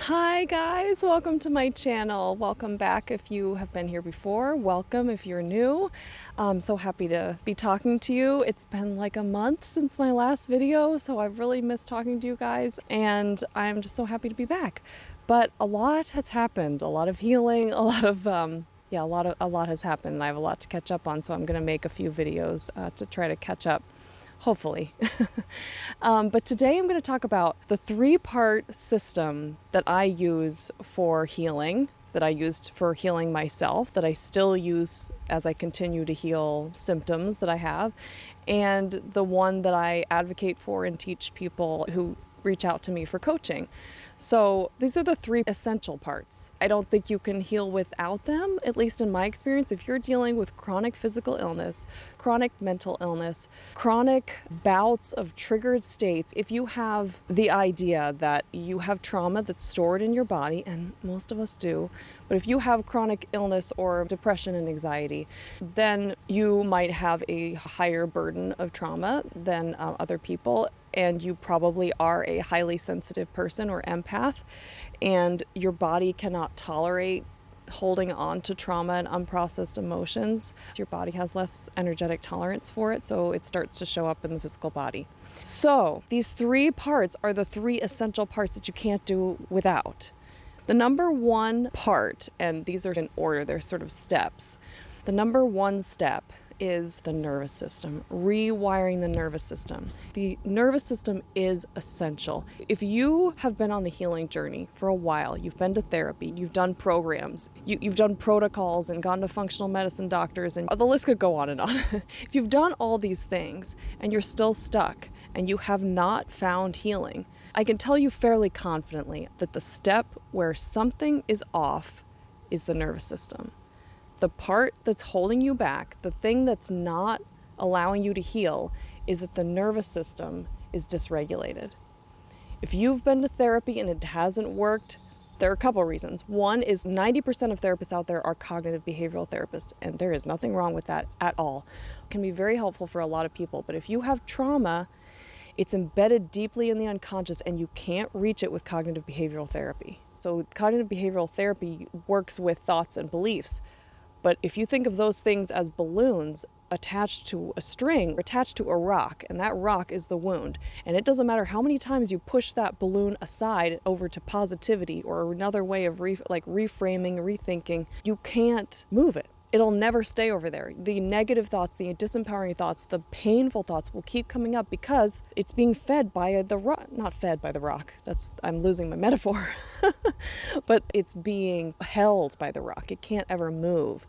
Hi guys, welcome to my channel. Welcome back if you have been here before. Welcome if you're new. I'm so happy to be talking to you. It's been like a month since my last video, so I've really missed talking to you guys, and I'm just so happy to be back. But a lot has happened, a lot of healing, a lot of a lot has happened, and I have a lot to catch up on, so I'm going to make a few videos to try to catch up. Hopefully. But today I'm going to talk about the three-part system that I use for healing, that I used for healing myself, that I still use as I continue to heal symptoms that I have, and the one that I advocate for and teach people who reach out to me for coaching. So these are the three essential parts. I don't think you can heal without them, at least in my experience. If you're dealing with chronic physical illness, chronic mental illness, chronic bouts of triggered states, if you have the idea that you have trauma that's stored in your body, and most of us do, but if you have chronic illness or depression and anxiety, then you might have a higher burden of trauma than other people. And you probably are a highly sensitive person or empath, and your body cannot tolerate holding on to trauma and unprocessed emotions. Your body has less energetic tolerance for it, so it starts to show up in the physical body. So these three parts are the three essential parts that you can't do without. The number one part, and these are in order, they're sort of steps. The number one step is the nervous system, rewiring the nervous system. The nervous system is essential. If you have been on a healing journey for a while, you've been to therapy, you've done programs, you've done protocols and gone to functional medicine doctors, and the list could go on and on. If you've done all these things and you're still stuck and you have not found healing, I can tell you fairly confidently that the step where something is off is the nervous system. The part that's holding you back, the thing that's not allowing you to heal, is that the nervous system is dysregulated. If you've been to therapy and it hasn't worked, there are a couple of reasons. One is 90% of therapists out there are cognitive behavioral therapists, and there is nothing wrong with that at all. It can be very helpful for a lot of people, but if you have trauma, it's embedded deeply in the unconscious and you can't reach it with cognitive behavioral therapy. So cognitive behavioral therapy works with thoughts and beliefs. But if you think of those things as balloons attached to a string, attached to a rock, and that rock is the wound, and it doesn't matter how many times you push that balloon aside over to positivity or another way of reframing, rethinking, you can't move it. It'll never stay over there. The negative thoughts, the disempowering thoughts, the painful thoughts will keep coming up because it's being fed by the rock. Not fed by the rock. I'm losing my metaphor. But it's being held by the rock. It can't ever move.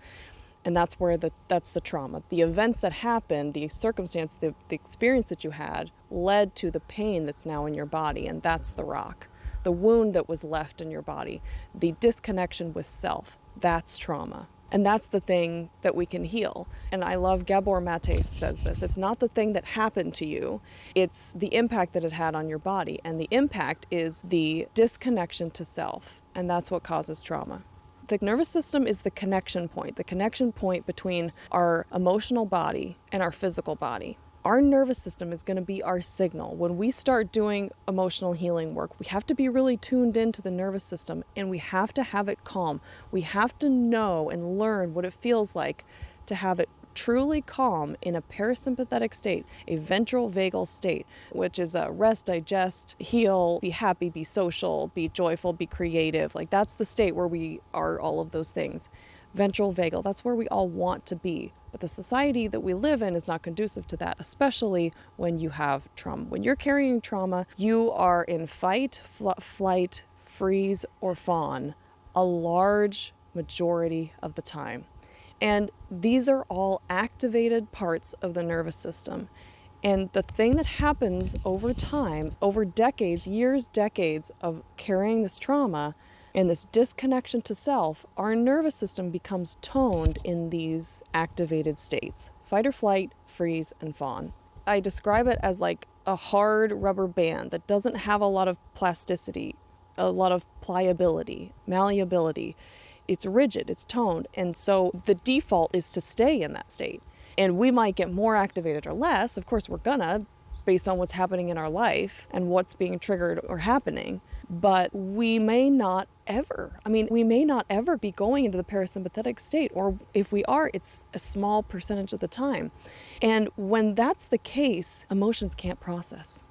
And that's the trauma. The events that happened, the circumstance, the experience that you had led to the pain that's now in your body, and that's the rock. The wound that was left in your body, the disconnection with self, that's trauma. And that's the thing that we can heal. And I love Gabor Mate says this. It's not the thing that happened to you. It's the impact that it had on your body. And the impact is the disconnection to self. And that's what causes trauma. The nervous system is the connection point between our emotional body and our physical body. Our nervous system is going to be our signal. When we start doing emotional healing work, we have to be really tuned into the nervous system, and we have to have it calm. We have to know and learn what it feels like to have it truly calm in a parasympathetic state, a ventral vagal state, which is a rest, digest, heal, be happy, be social, be joyful, be creative. Like that's the state where we are all of those things. Ventral vagal, that's where we all want to be. But the society that we live in is not conducive to that, especially when you have trauma. When you're carrying trauma, you are in fight, flight, freeze, or fawn a large majority of the time. And these are all activated parts of the nervous system. And the thing that happens over time, over decades, years, decades of carrying this trauma and this disconnection to self, our nervous system becomes toned in these activated states. Fight or flight, freeze, and fawn. I describe it as like a hard rubber band that doesn't have a lot of plasticity, a lot of pliability, malleability. It's rigid, it's toned, and so the default is to stay in that state. And we might get more activated or less. Of course, we're gonna based on what's happening in our life and what's being triggered or happening. But we may not ever be going into the parasympathetic state, or if we are, it's a small percentage of the time. And when that's the case, emotions can't process.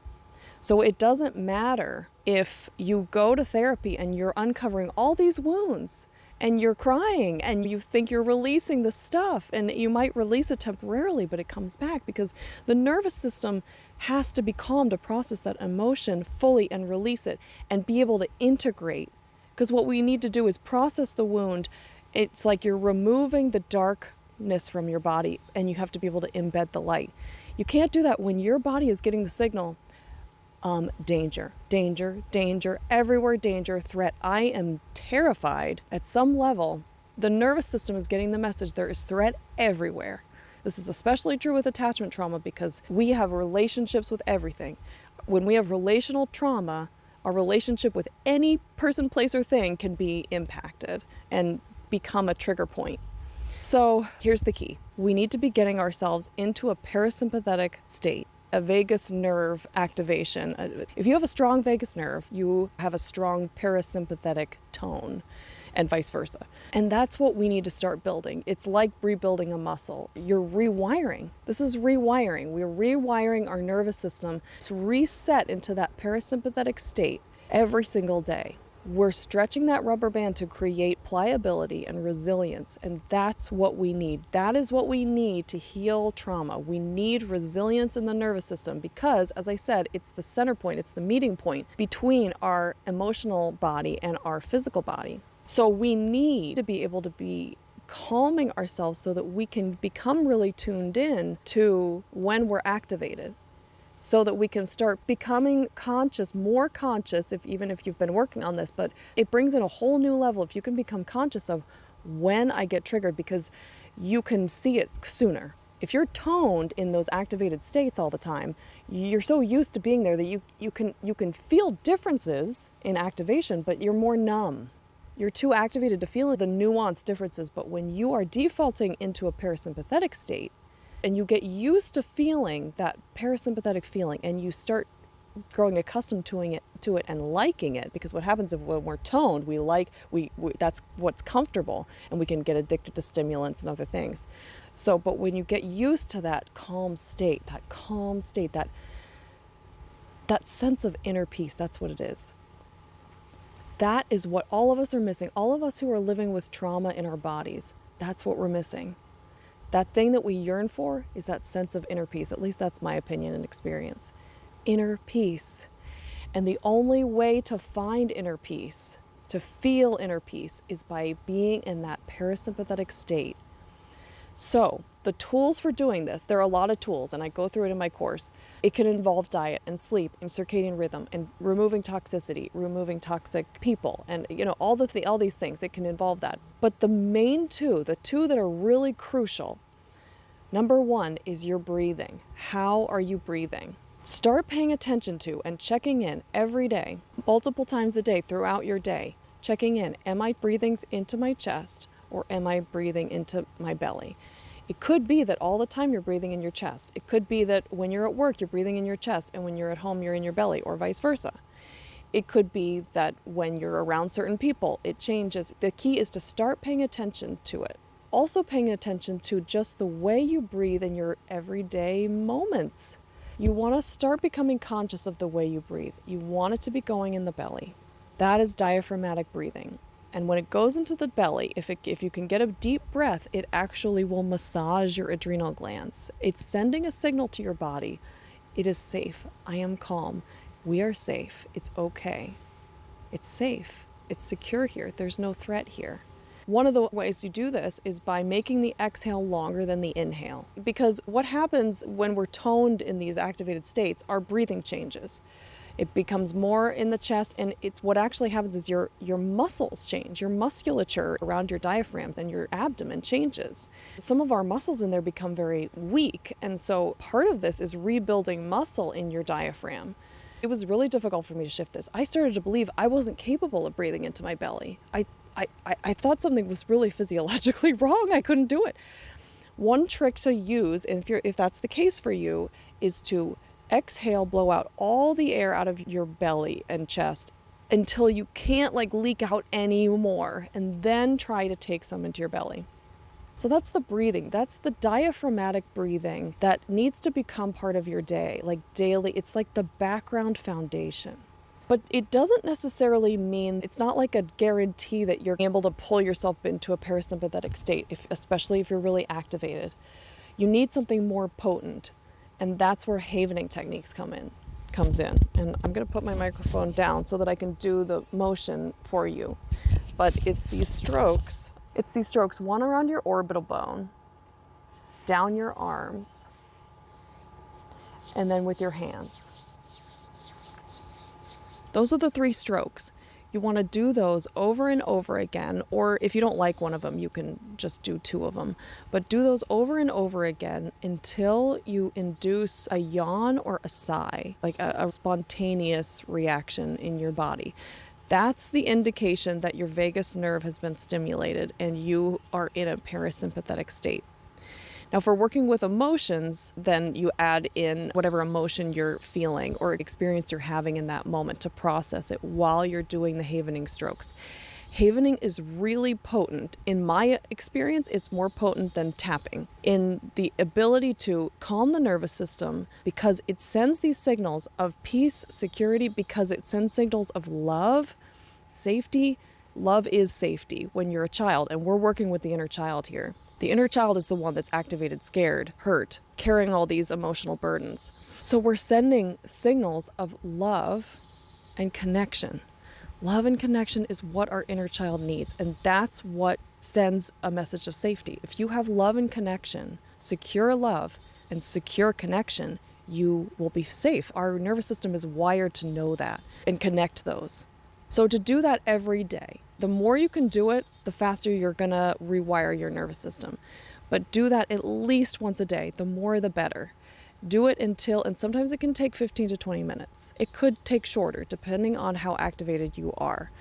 So it doesn't matter if you go to therapy and you're uncovering all these wounds and you're crying and you think you're releasing the stuff, and you might release it temporarily, but it comes back because the nervous system has to be calm to process that emotion fully and release it and be able to integrate. Because what we need to do is process the wound. It's like you're removing the darkness from your body, and you have to be able to embed the light. You can't do that when your body is getting the signal, danger, danger, danger, everywhere, danger, threat. I am terrified at some level. The nervous system is getting the message there is threat everywhere. This is especially true with attachment trauma because we have relationships with everything. When we have relational trauma, our relationship with any person, place, or thing can be impacted and become a trigger point. So here's the key. We need to be getting ourselves into a parasympathetic state, a vagus nerve activation. If you have a strong vagus nerve, you have a strong parasympathetic tone, and vice versa. And that's what we need to start building. It's like rebuilding a muscle. You're rewiring. This is rewiring. We're rewiring our nervous system to reset into that parasympathetic state every single day. We're stretching that rubber band to create pliability and resilience, and that's what we need. That is what we need to heal trauma. We need resilience in the nervous system because, as I said, it's the center point, it's the meeting point between our emotional body and our physical body. So we need to be able to be calming ourselves so that we can become really tuned in to when we're activated, so that we can start becoming conscious, more conscious, even if you've been working on this, but it brings in a whole new level if you can become conscious of when I get triggered, because you can see it sooner. If you're toned in those activated states all the time, you're so used to being there that you can feel differences in activation, but you're more numb. You're too activated to feel the nuanced differences. But when you are defaulting into a parasympathetic state, and you get used to feeling that parasympathetic feeling, and you start growing accustomed to it and liking it, because what happens is when we're toned, that's what's comfortable, and we can get addicted to stimulants and other things. So, but when you get used to that calm state, that sense of inner peace, that's what it is. That is what all of us are missing. All of us who are living with trauma in our bodies, that's what we're missing. That thing that we yearn for is that sense of inner peace. At least that's my opinion and experience. Inner peace. And the only way to find inner peace, to feel inner peace, is by being in that parasympathetic state. So the tools for doing this, there are a lot of tools, and I go through it in my course. It can involve diet and sleep and circadian rhythm and removing toxicity, removing toxic people, and all these things. It can involve that. But the two that are really crucial, number one is your breathing. How are you breathing? Start paying attention to and checking in every day, multiple times a day throughout your day, checking in. Am I breathing into my chest, or am I breathing into my belly? It could be that all the time you're breathing in your chest. It could be that when you're at work, you're breathing in your chest, and when you're at home, you're in your belly, or vice versa. It could be that when you're around certain people, it changes. The key is to start paying attention to it. Also paying attention to just the way you breathe in your everyday moments. You want to start becoming conscious of the way you breathe. You want it to be going in the belly. That is diaphragmatic breathing. And when it goes into the belly, if you can get a deep breath, it actually will massage your adrenal glands. It's sending a signal to your body. It is safe. I am calm. We are safe. It's okay. It's safe. It's secure here. There's no threat here. One of the ways you do this is by making the exhale longer than the inhale. Because what happens when we're toned in these activated states, our breathing changes. It becomes more in the chest, and it's what actually happens is your muscles change. Your musculature around your diaphragm and your abdomen changes. Some of our muscles in there become very weak, and so part of this is rebuilding muscle in your diaphragm. It was really difficult for me to shift this. I started to believe I wasn't capable of breathing into my belly. I thought something was really physiologically wrong. I couldn't do it. One trick to use, if that's the case for you, is to Exhale, blow out all the air out of your belly and chest until you can't like leak out anymore, and then try to take some into your belly. So that's the breathing. That's the diaphragmatic breathing that needs to become part of your day, like daily. It's like the background foundation. But it doesn't necessarily mean, it's not like a guarantee that you're able to pull yourself into a parasympathetic state, especially if you're really activated. You need something more potent, and that's where havening techniques comes in. And I'm going to put my microphone down so that I can do the motion for you. But it's these strokes. It's these strokes, one around your orbital bone, down your arms, and then with your hands. Those are the 3 strokes. You want to do those over and over again, or if you don't like one of them, you can just do 2 of them. But do those over and over again until you induce a yawn or a sigh, like a spontaneous reaction in your body. That's the indication that your vagus nerve has been stimulated and you are in a parasympathetic state. Now, for working with emotions, then you add in whatever emotion you're feeling or experience you're having in that moment to process it while you're doing the havening strokes. Havening is really potent. In my experience, it's more potent than tapping in the ability to calm the nervous system, because it sends these signals of peace, security, because it sends signals of love, safety. Love is safety when you're a child, and we're working with the inner child here. The inner child is the one that's activated, scared, hurt, carrying all these emotional burdens. So we're sending signals of love and connection. Love and connection is what our inner child needs, and that's what sends a message of safety. If you have love and connection, secure love and secure connection, you will be safe. Our nervous system is wired to know that and connect those. So to do that every day, the more you can do it, the faster you're gonna rewire your nervous system. But do that at least once a day. The more, the better. Do it until, and sometimes it can take 15 to 20 minutes. It could take shorter, depending on how activated you are.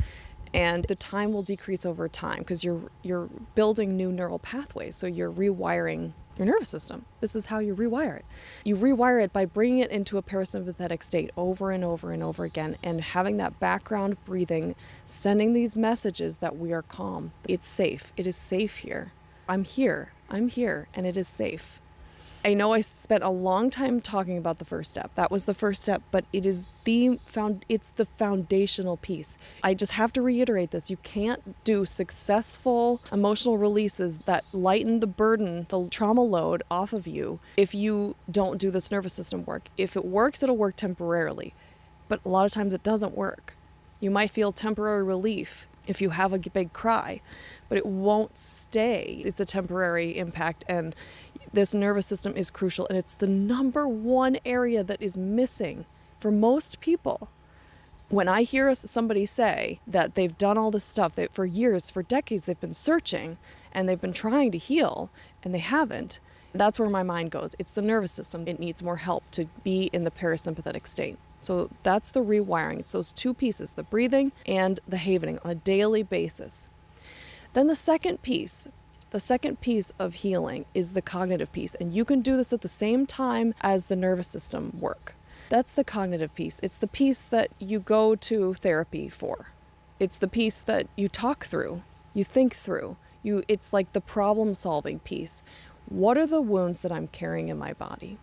And the time will decrease over time because you're building new neural pathways. So you're rewiring your nervous system. This is how you rewire it. You rewire it by bringing it into a parasympathetic state over and over and over again, and having that background breathing, sending these messages that we are calm. It's safe. It is safe here. I'm here, and it is safe. I know I spent a long time talking about the first step. That was the first step, but it's the foundational piece. I just have to reiterate this. You can't do successful emotional releases that lighten the burden, the trauma load off of you if you don't do this nervous system work. If it works, it'll work temporarily, but a lot of times it doesn't work. You might feel temporary relief if you have a big cry, but it won't stay. It's a temporary impact, and this nervous system is crucial, and it's the number one area that is missing for most people. When I hear somebody say that they've done all this stuff, that for years, for decades, they've been searching and they've been trying to heal and they haven't, that's where my mind goes. It's the nervous system. It needs more help to be in the parasympathetic state. So that's the rewiring. It's those 2 pieces, the breathing and the havening on a daily basis. Then the second piece of healing is the cognitive piece. And you can do this at the same time as the nervous system work. That's the cognitive piece. It's the piece that you go to therapy for. It's the piece that you talk through, you think through. It's like the problem-solving piece. What are the wounds that I'm carrying in my body?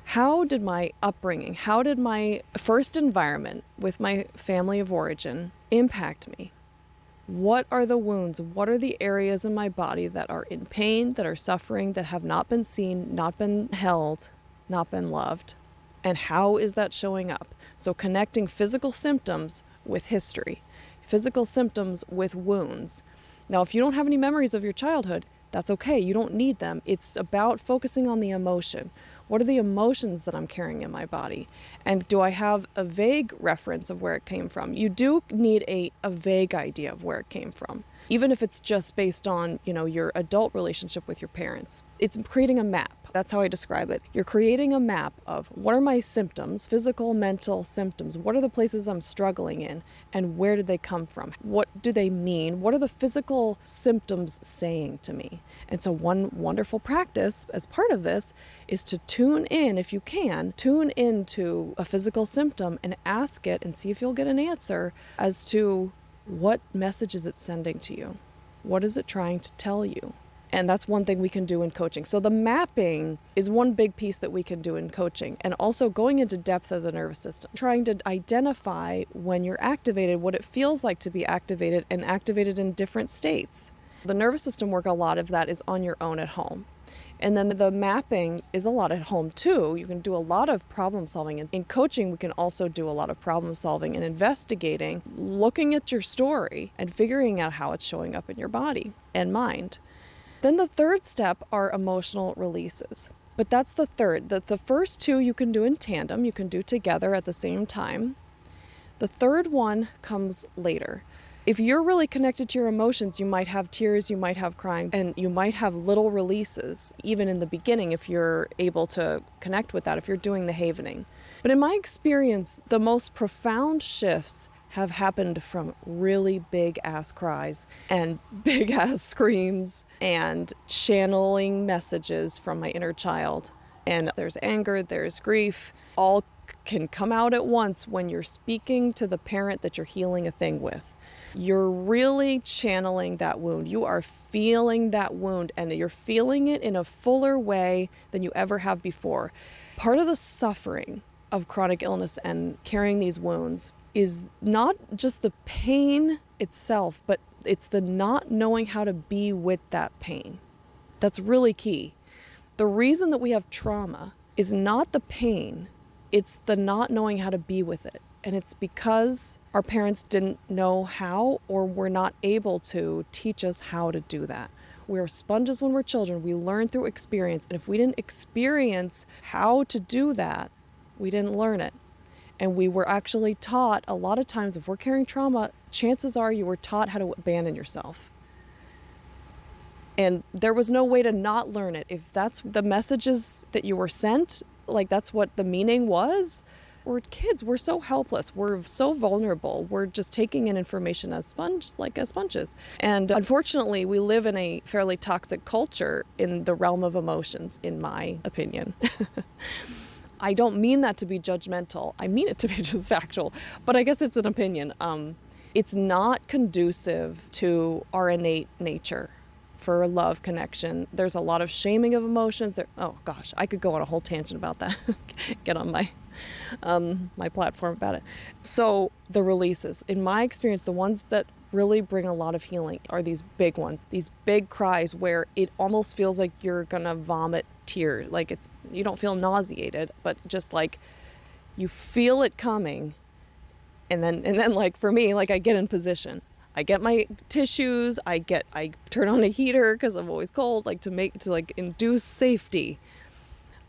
How did my upbringing, how did my first environment with my family of origin impact me? What are the wounds? What are the areas in my body that are in pain, that are suffering, that have not been seen, not been held, not been loved? And how is that showing up? So connecting physical symptoms with history, physical symptoms with wounds. Now, if you don't have any memories of your childhood, that's okay. You don't need them. It's about focusing on the emotion. What are the emotions that I'm carrying in my body? And do I have a vague reference of where it came from? You do need a vague idea of where it came from, even if it's just based on, your adult relationship with your parents. It's creating a map. That's how I describe it. You're creating a map of what are my symptoms, physical, mental symptoms. What are the places I'm struggling in, and where did they come from? What do they mean? What are the physical symptoms saying to me? And so one wonderful practice as part of this is to tune in, if you can, tune into a physical symptom and ask it and see if you'll get an answer as to what message is it sending to you? What is it trying to tell you? And that's one thing we can do in coaching. So the mapping is one big piece that we can do in coaching, and also going into depth of the nervous system, trying to identify when you're activated, what it feels like to be activated, and activated in different states. The nervous system work, a lot of that is on your own at home. And then the mapping is a lot at home too. You can do a lot of problem solving. In coaching, we can also do a lot of problem solving and investigating, looking at your story and figuring out how it's showing up in your body and mind. Then the third step are emotional releases. But that's the third. The first two you can do in tandem, you can do together at the same time. The third one comes later. If you're really connected to your emotions, you might have tears, you might have crying, and you might have little releases, even in the beginning, if you're able to connect with that, if you're doing the havening. But in my experience, the most profound shifts have happened from really big ass cries and big ass screams and channeling messages from my inner child. And there's anger, there's grief, all can come out at once when you're speaking to the parent that you're healing a thing with. You're really channeling that wound. You are feeling that wound, and you're feeling it in a fuller way than you ever have before. Part of the suffering of chronic illness and carrying these wounds is not just the pain itself, but it's the not knowing how to be with that pain. That's really key. The reason that we have trauma is not the pain, it's the not knowing how to be with it. And it's because our parents didn't know how, or were not able to teach us how to do that. We're sponges when we're children. We learn through experience. And if we didn't experience how to do that, we didn't learn it. And we were actually taught, a lot of times, if we're carrying trauma, chances are you were taught how to abandon yourself. And there was no way to not learn it. If that's the messages that you were sent, like that's what the meaning was, we're kids, we're so helpless, we're so vulnerable, we're just taking in information as sponges. And unfortunately, we live in a fairly toxic culture in the realm of emotions, in my opinion. I don't mean that to be judgmental. I mean it to be just factual, but I guess it's an opinion. It's not conducive to our innate nature for love, connection. There's a lot of shaming of emotions. Oh gosh, I could go on a whole tangent about that. Get on my platform about it. So the releases, in my experience, the ones that really bring a lot of healing are these big ones, these big cries where it almost feels like you're gonna vomit tears. Like you don't feel nauseated, but just like you feel it coming. And then like for me, like I get in position. I get my tissues, I turn on a heater because I'm always cold, like to induce safety.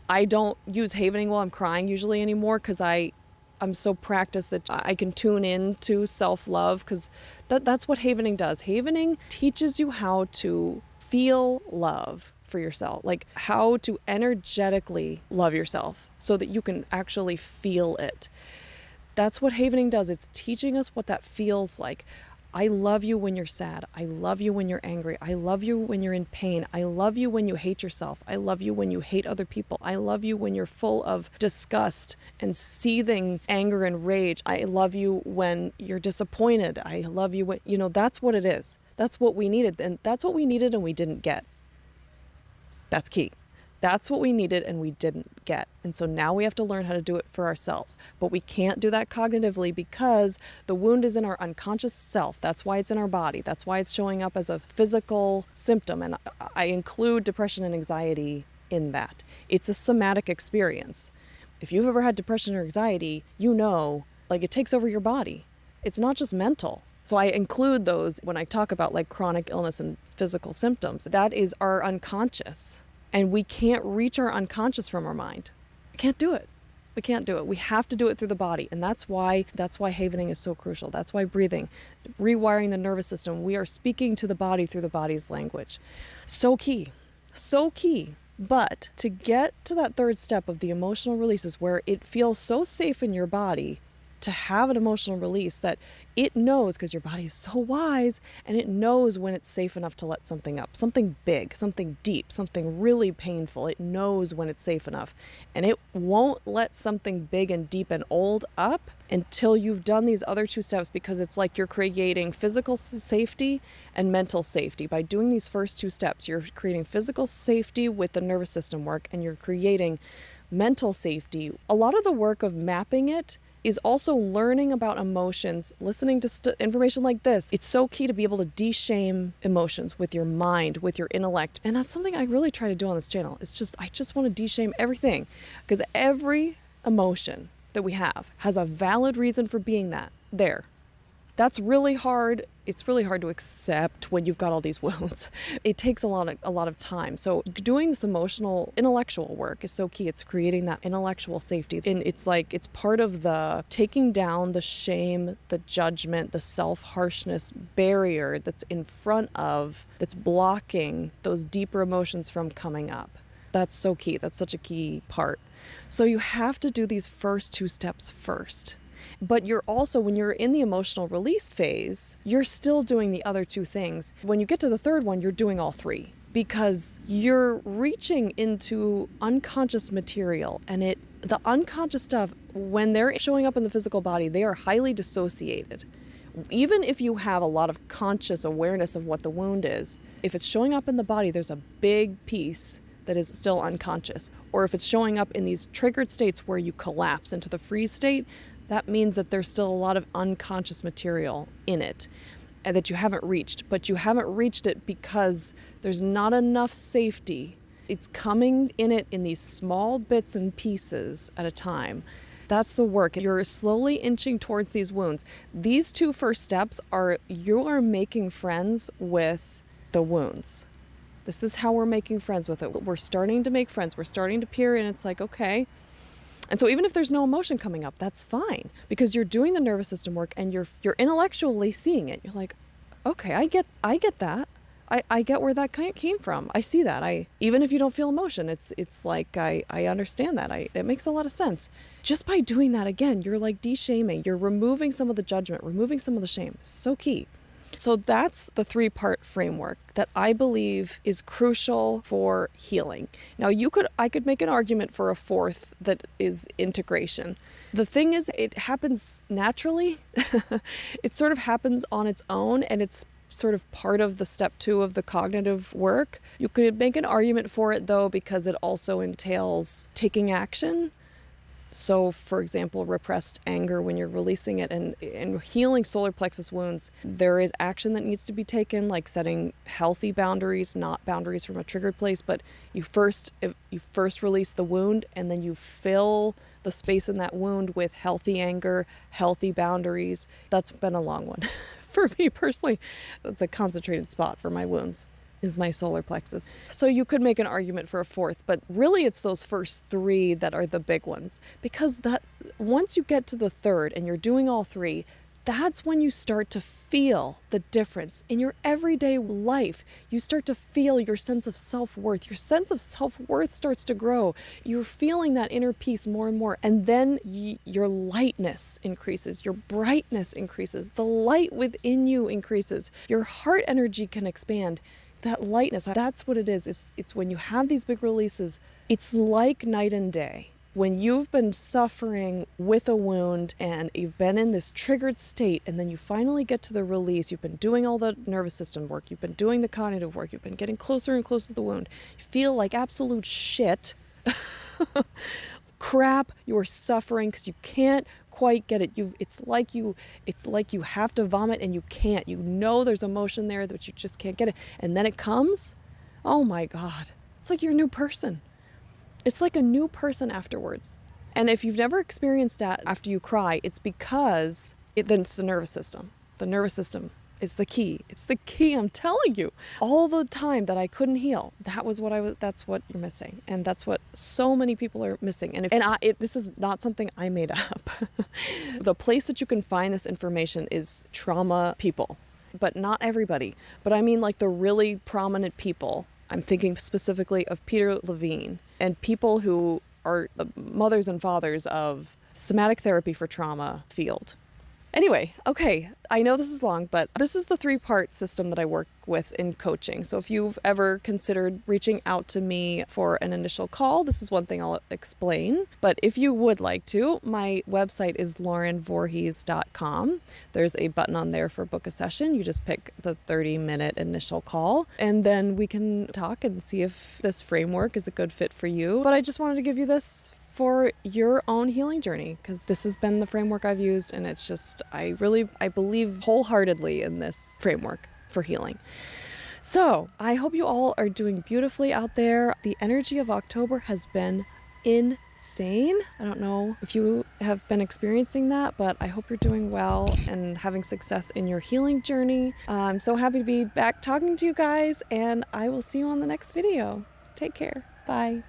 I don't use havening while I'm crying usually anymore because I'm so practiced that I can tune in to self-love, because that's what havening does. Havening teaches you how to feel love for yourself, like how to energetically love yourself so that you can actually feel it. That's what havening does. It's teaching us what that feels like. I love you when you're sad. I love you when you're angry. I love you when you're in pain. I love you when you hate yourself. I love you when you hate other people. I love you when you're full of disgust and seething anger and rage. I love you when you're disappointed. I love you when, that's what it is. That's what we needed. And that's what we needed and we didn't get. That's key. That's what we needed and we didn't get. And so now we have to learn how to do it for ourselves. But we can't do that cognitively because the wound is in our unconscious self. That's why it's in our body. That's why it's showing up as a physical symptom. And I include depression and anxiety in that. It's a somatic experience. If you've ever had depression or anxiety, it takes over your body. It's not just mental. So I include those when I talk about like chronic illness and physical symptoms. That is our unconscious. And we can't reach our unconscious from our mind. We can't do it. We can't do it. We have to do it through the body. And that's why havening is so crucial. That's why breathing, rewiring the nervous system, we are speaking to the body through the body's language. So key. So key. But to get to that third step of the emotional releases where it feels so safe in your body, to have an emotional release that it knows, because your body is so wise, and it knows when it's safe enough to let something up, something big, something deep, something really painful. It knows when it's safe enough, and it won't let something big and deep and old up until you've done these other two steps, because it's like you're creating physical safety and mental safety. By doing these first two steps, you're creating physical safety with the nervous system work, and you're creating mental safety. A lot of the work of mapping it is also learning about emotions, listening to information like this. It's so key to be able to de-shame emotions with your mind, with your intellect. And that's something I really try to do on this channel. I just want to de-shame everything, because every emotion that we have has a valid reason for being there. That's really hard. It's really hard to accept when you've got all these wounds. It takes a lot of time. So doing this emotional, intellectual work is so key. It's creating that intellectual safety. And it's part of the taking down the shame, the judgment, the self-harshness barrier that's blocking those deeper emotions from coming up. That's so key. That's such a key part. So you have to do these first two steps first. But you're also, when you're in the emotional release phase, you're still doing the other two things. When you get to the third one, you're doing all three, because you're reaching into unconscious material, and the unconscious stuff, when they're showing up in the physical body, they are highly dissociated. Even if you have a lot of conscious awareness of what the wound is, if it's showing up in the body, there's a big piece that is still unconscious. Or if it's showing up in these triggered states where you collapse into the freeze state, that means that there's still a lot of unconscious material in it and that you haven't reached. But you haven't reached it because there's not enough safety. It's coming in it in these small bits and pieces at a time. That's the work. You're slowly inching towards these wounds. These two first steps you are making friends with the wounds. This is how we're making friends with it. We're starting to make friends. We're starting to peer in. It's like, okay. And so even if there's no emotion coming up, that's fine, because you're doing the nervous system work and you're intellectually seeing it. You're like, okay, I get that. I get where that came from. I see that. Even if you don't feel emotion, it's like I understand that. It makes a lot of sense. Just by doing that, again, you're like de-shaming. You're removing some of the judgment, removing some of the shame. It's so key. So that's the 3-part framework that I believe is crucial for healing. Now, I could make an argument for a fourth, that is integration. The thing is, it happens naturally. It sort of happens on its own, and it's sort of part of the step 2 of the cognitive work. You could make an argument for it, though, because it also entails taking action. So, for example, repressed anger, when you're releasing it and healing solar plexus wounds, there is action that needs to be taken, like setting healthy boundaries, not boundaries from a triggered place, but you first release the wound, and then you fill the space in that wound with healthy anger, healthy boundaries. That's been a long one. For me personally, that's a concentrated spot for my wounds, is my solar plexus. So you could make an argument for a fourth, but really it's those first 3 that are the big ones, because that once you get to the third and you're doing all 3, that's when you start to feel the difference in your everyday life. You start to feel your sense of self-worth. Your sense of self-worth starts to grow. You're feeling that inner peace more and more. And then your lightness increases. Your brightness increases. The light within you increases. Your heart energy can expand. That lightness, that's what it is. It's when you have these big releases, it's like night and day. When you've been suffering with a wound and you've been in this triggered state, and then you finally get to the release, you've been doing all the nervous system work, you've been doing the cognitive work, you've been getting closer and closer to the wound, you feel like absolute shit, crap, you're suffering because you can't quite get it. It's like you have to vomit and you can't. You know there's emotion there, but you just can't get it. And then it comes. Oh my God. It's like you're a new person. It's like a new person afterwards. And if you've never experienced that after you cry, it's because then it's the nervous system. The nervous system is the key. It's the key, I'm telling you. All the time that I couldn't heal, that's what you're missing. And that's what so many people are missing. And this is not something I made up. The place that you can find this information is trauma people, but not everybody. But I mean like the really prominent people. I'm thinking specifically of Peter Levine and people who are mothers and fathers of somatic therapy for trauma field. Anyway, okay, I know this is long, but this is the 3-part system that I work with in coaching. So if you've ever considered reaching out to me for an initial call, this is one thing I'll explain. But if you would like to, my website is laurenvorhees.com. There's a button on there for book a session. You just pick the 30-minute initial call, and then we can talk and see if this framework is a good fit for you. But I just wanted to give you this for your own healing journey, because this has been the framework I've used, and it's just, I believe wholeheartedly in this framework for healing. So I hope you all are doing beautifully out there. The energy of October has been insane. I don't know if you have been experiencing that, but I hope you're doing well and having success in your healing journey. I'm so happy to be back talking to you guys, and I will see you on the next video. Take care. Bye.